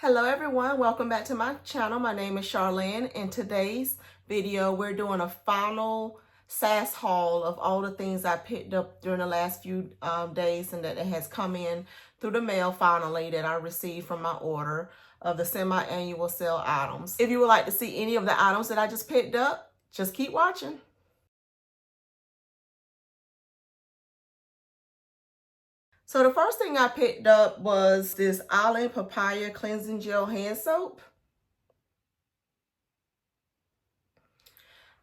Hello everyone, welcome back to my channel. My name is Charlene. In today's video, we're doing a final SAS haul of all the things I picked up during the last few days and that it has come in through the mail finally that I received from my order of the semi-annual sale items. If you would like to see any of the items that I just picked up, just keep watching. So the first thing I picked up was this Island Papaya Cleansing Gel Hand Soap.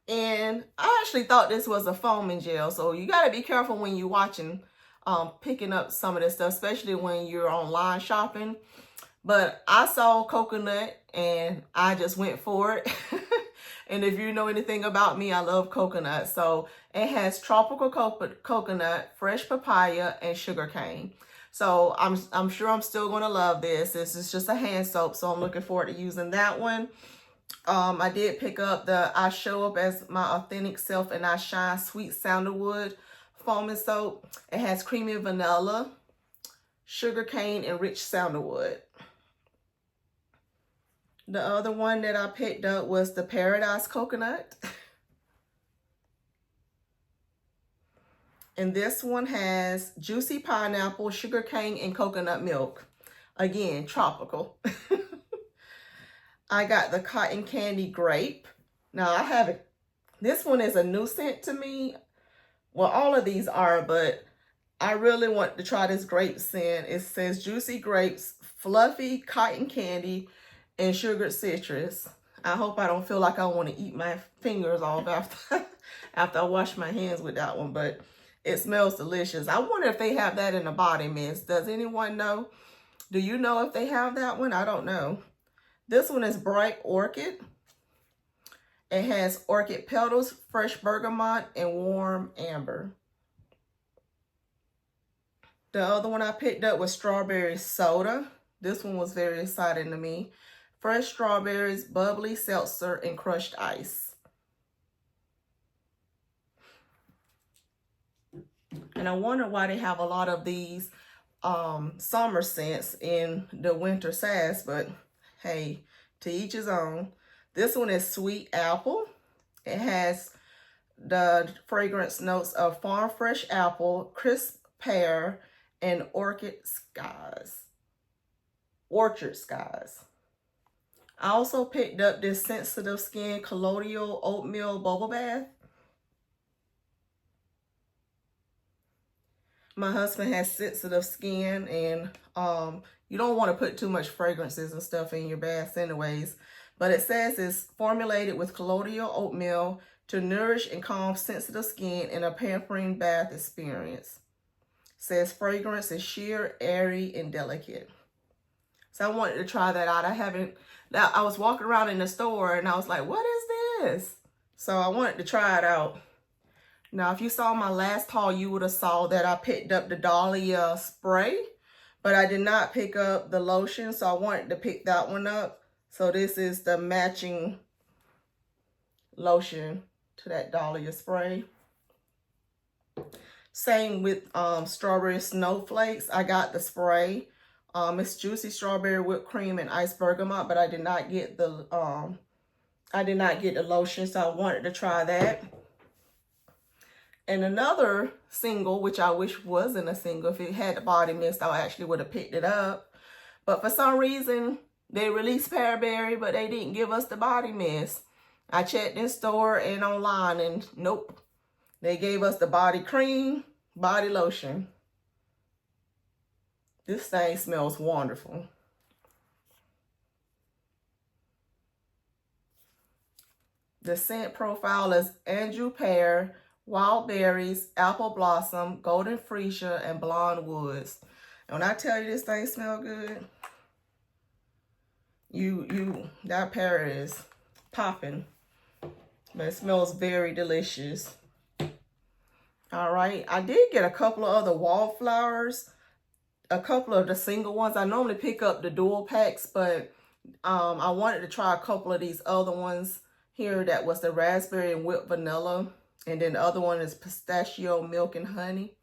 And I actually thought this was a foaming gel, so you got to be careful when you're watching, picking up some of this stuff, especially when you're online shopping. But I saw coconut and I just went for it. And if you know anything about me, I love coconut. So it has tropical coconut, fresh papaya, and sugarcane. So I'm sure I'm still going to love this. This is just a hand soap, so I'm looking forward to using that one. I did pick up the I Show Up as My Authentic Self and I Shine Sweet Sandalwood foaming soap. It has creamy vanilla, sugarcane, and rich sandalwood. The other one that I picked up was the Paradise Coconut. And this one has juicy pineapple, sugarcane, and coconut milk. Again, tropical. I got the Cotton Candy Grape. Now I haven't, this one is a new scent to me. Well, all of these are, but I really want to try this grape scent. It says juicy grapes, fluffy cotton candy, and sugared citrus. I hope I don't feel like I want to eat my fingers off after I wash my hands with that one, but it smells delicious. I wonder if they have that in a body mist. Does anyone know? Do you know if they have that one? I don't know. This one is Bright Orchid. It has orchid petals, fresh bergamot, and warm amber. The other one I picked up was Strawberry Soda. This one was very exciting to me. Fresh strawberries, bubbly seltzer, and crushed ice. And I wonder why they have a lot of these summer scents in the winter SAS, but hey, to each his own. This one is Sweet Apple. It has the fragrance notes of farm fresh apple, crisp pear, and orchard skies. I also picked up this Sensitive Skin Colloidal Oatmeal Bubble Bath. My husband has sensitive skin, and you don't want to put too much fragrances and stuff in your baths anyways. But it says it's formulated with colloidal oatmeal to nourish and calm sensitive skin in a pampering bath experience. It says fragrance is sheer, airy, and delicate. So I wanted to try that out. I was walking around in the store and I was like, what is this? So I wanted to try it out. Now, if you saw my last haul, you would have saw that I picked up the Dahlia spray, but I did not pick up the lotion, so I wanted to pick that one up. So this is the matching lotion to that Dahlia spray. Same with strawberry snowflakes. I got the spray. It's juicy strawberry whipped cream and iced bergamot, but I did not get the lotion, so I wanted to try that. And another single, which I wish wasn't a single. If it had the body mist, I actually would have picked it up. But for some reason, they released Pearberry, but they didn't give us the body mist. I checked in store and online, and nope. They gave us the body cream, body lotion. This thing smells wonderful. The scent profile is Anjou Pear, Wild Berries, Apple Blossom, Golden Freesia, and Blonde Woods. And when I tell you this thing smells good, that pear is popping. But it smells very delicious. All right, I did get a couple of other wallflowers, a couple of the single ones. I normally pick up the dual packs, but I wanted to try a couple of these other ones here. That was the raspberry and whipped vanilla. And then the other one is pistachio milk and honey.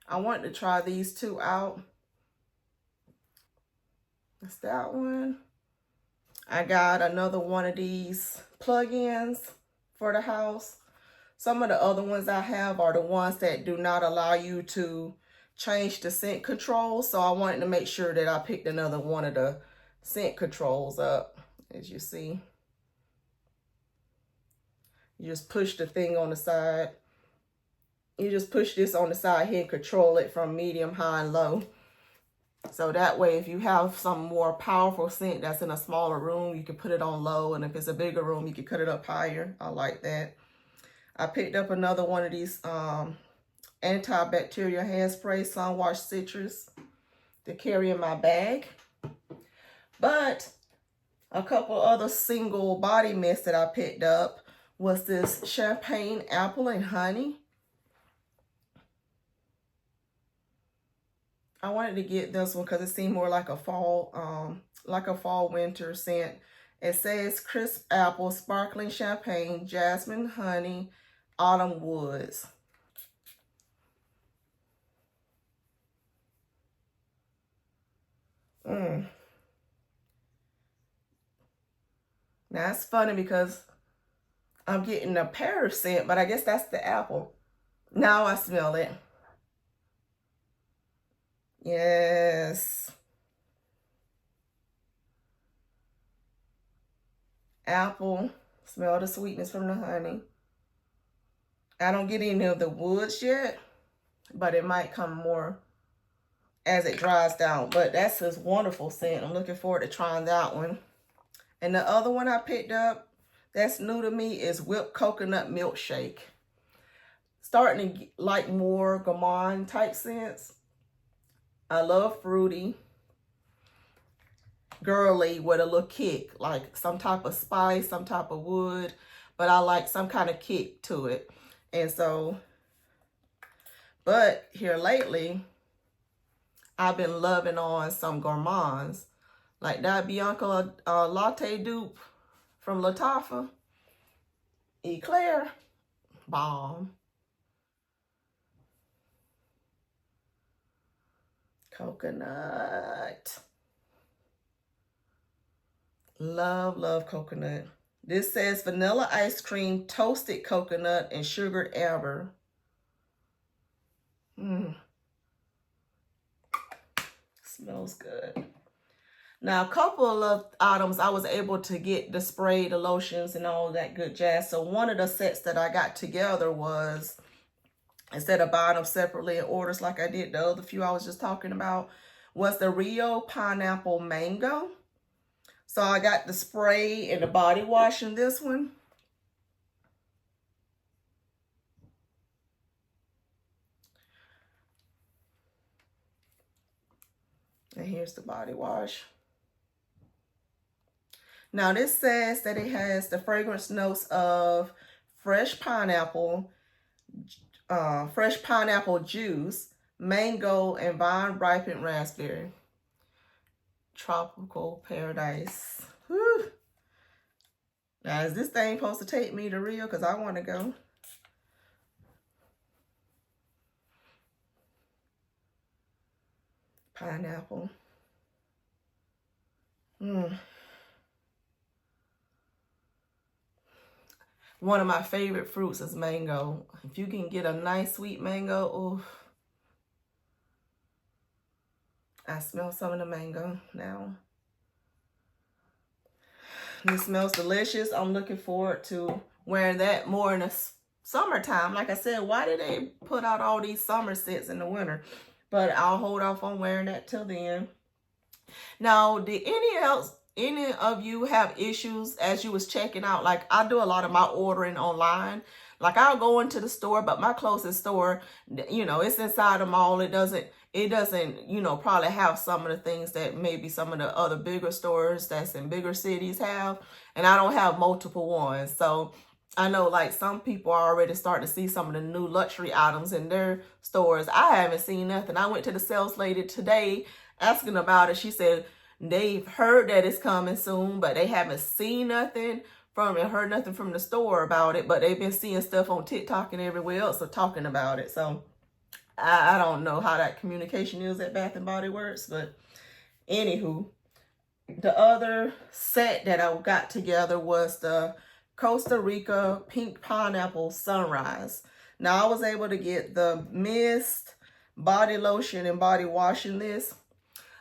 I wanted to try these two out. That's that one. I got another one of these plug-ins for the house. Some of the other ones I have are the ones that do not allow you to change the scent control. So I wanted to make sure that I picked another one of the scent controls up. As you see, you just push the thing on the side. You just push this on the side here and control it from medium, high, and low. So that way, if you have some more powerful scent that's in a smaller room, you can put it on low. And if it's a bigger room, you can cut it up higher. I like that. I picked up another one of these antibacterial hand spray, Sunwash Citrus, to carry in my bag. But a couple other single body mists that I picked up was this champagne apple and honey. I wanted to get this one because it seemed more like a fall winter scent. It says crisp apple, sparkling champagne, jasmine, honey, autumn woods. Now it's funny because I'm getting a pear scent, but I guess that's the apple. Now I smell it. Yes. Apple. Smell the sweetness from the honey. I don't get any of the woods yet, but it might come more as it dries down. But that's this wonderful scent. I'm looking forward to trying that one. And the other one I picked up that's new to me is whipped coconut milkshake. Starting to like more gourmand type scents. I love fruity, girly with a little kick, like some type of spice, some type of wood, but I like some kind of kick to it. And so, but here lately, I've been loving on some gourmands, like that Bianca latte dupe from Lattafa, Eclair, bomb. Coconut. Love coconut. This says vanilla ice cream, toasted coconut, and sugared amber. Smells good. Now, a couple of items I was able to get the spray, the lotions, and all that good jazz. So one of the sets that I got together was, instead of buying them separately in orders like I did the other few I was just talking about, was the Rio Pineapple Mango. So I got the spray and the body wash in this one. And here's the body wash. Now this says that it has the fragrance notes of fresh pineapple juice, mango, and vine ripened raspberry. Tropical paradise. Whew. Now, is this thing supposed to take me to Rio? Because I want to go. Pineapple. One of my favorite fruits is mango. If you can get a nice sweet mango, oh. I smell some of the mango now. It smells delicious. I'm looking forward to wearing that more in the summertime. Like I said, why did they put out all these summer scents in the winter? But I'll hold off on wearing that till then. Now, did any of you have issues as you was checking out? Like, I do a lot of my ordering online. Like, I'll go into the store, but my closest store, you know, it's inside the mall. It doesn't, you know, probably have some of the things that maybe some of the other bigger stores that's in bigger cities have. And I don't have multiple ones. So I know like some people are already starting to see some of the new luxury items in their stores. I haven't seen nothing. I went to the sales lady today asking about it. She said they've heard that it's coming soon, but they haven't seen nothing from it, heard nothing from the store about it, but they've been seeing stuff on TikTok and everywhere else talking about it. So I don't know how that communication is at Bath and Body Works, but anywho, The other set that I got together was the Costa Rica Pink Pineapple Sunrise. Now I was able to get the mist, body lotion, and body wash in this.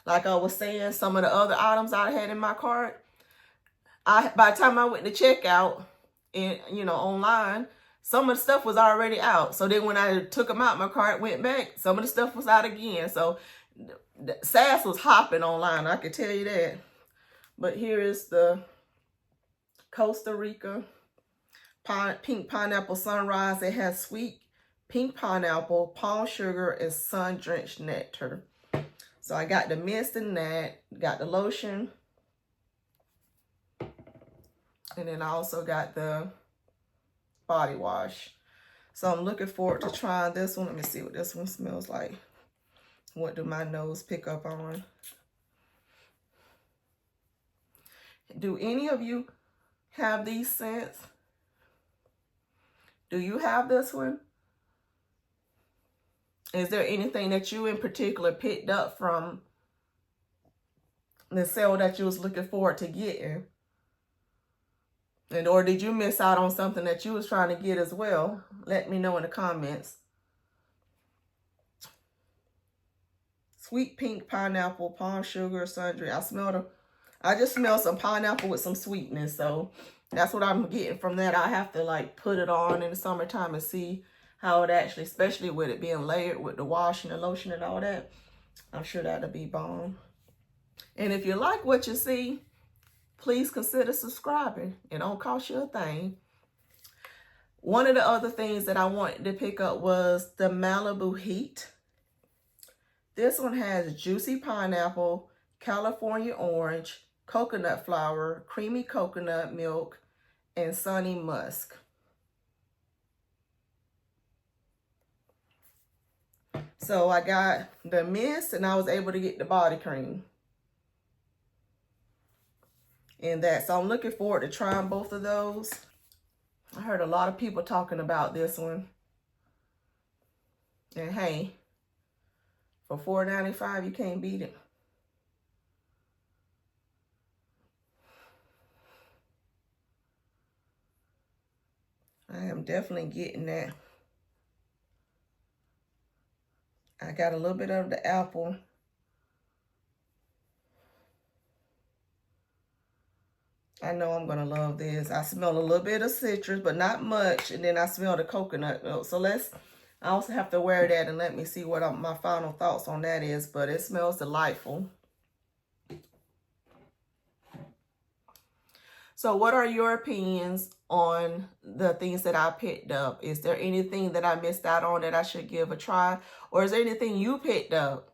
Like I was saying, some of the other items I had in my cart, by the time I went to checkout and online, some of the stuff was already out. So then when I took them out my cart, went back, some of the stuff was out again. So the SAS was hopping online, I can tell you that. But here is the Costa Rica Pink Pineapple Sunrise. It has sweet pink pineapple, palm sugar, and sun-drenched nectar. So I got the mist in that, got the lotion, and then I also got the body wash. So I'm looking forward to trying this one. Let me see what this one smells like. What do my nose pick up on? Do any of you have these scents? Do you have this one? Is there anything that you in particular picked up from the sale that you was looking forward to getting? And or did you miss out on something that you was trying to get as well? Let me know in the comments. Sweet pink pineapple, palm sugar, sundry. I just smell some pineapple with some sweetness. So that's what I'm getting from that. I have to like put it on in the summertime and see how it actually, especially with it being layered with the wash and the lotion and all that. I'm sure that'll be bomb. And if you like what you see, please consider subscribing. It don't cost you a thing. One of the other things that I wanted to pick up was the Malibu Heat. This one has juicy pineapple, California orange, coconut flour, creamy coconut milk, and sunny musk. So I got the mist and I was able to get the body cream in that. So I'm looking forward to trying both of those. I heard a lot of people talking about this one. And hey, for $4.95, you can't beat it. I am definitely getting that. I got a little bit of the apple. I know I'm going to love this. I smell a little bit of citrus, but not much. And then I smell the coconut milk. So I also have to wear that and let me see what my final thoughts on that is. But it smells delightful. So what are your opinions on the things that I picked up? Is there anything that I missed out on that I should give a try? Or is there anything you picked up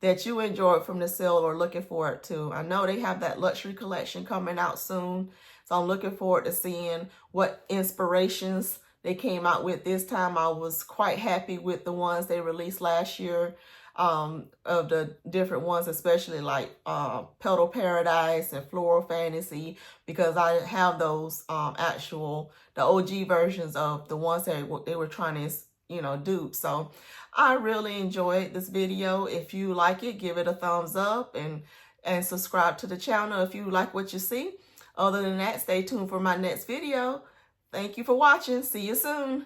that you enjoyed from the sale or looking forward to? I know they have that luxury collection coming out soon. So I'm looking forward to seeing what inspirations they came out with this time. I was quite happy with the ones they released last year. Of the different ones, especially like Petal Paradise and Floral Fantasy, because I have those the OG versions of the ones that they were trying to dupe. So I really enjoyed this video. If you like it, give it a thumbs up and subscribe to the channel if you like what you see. Other than that, stay tuned for my next video. Thank you for watching. See you soon.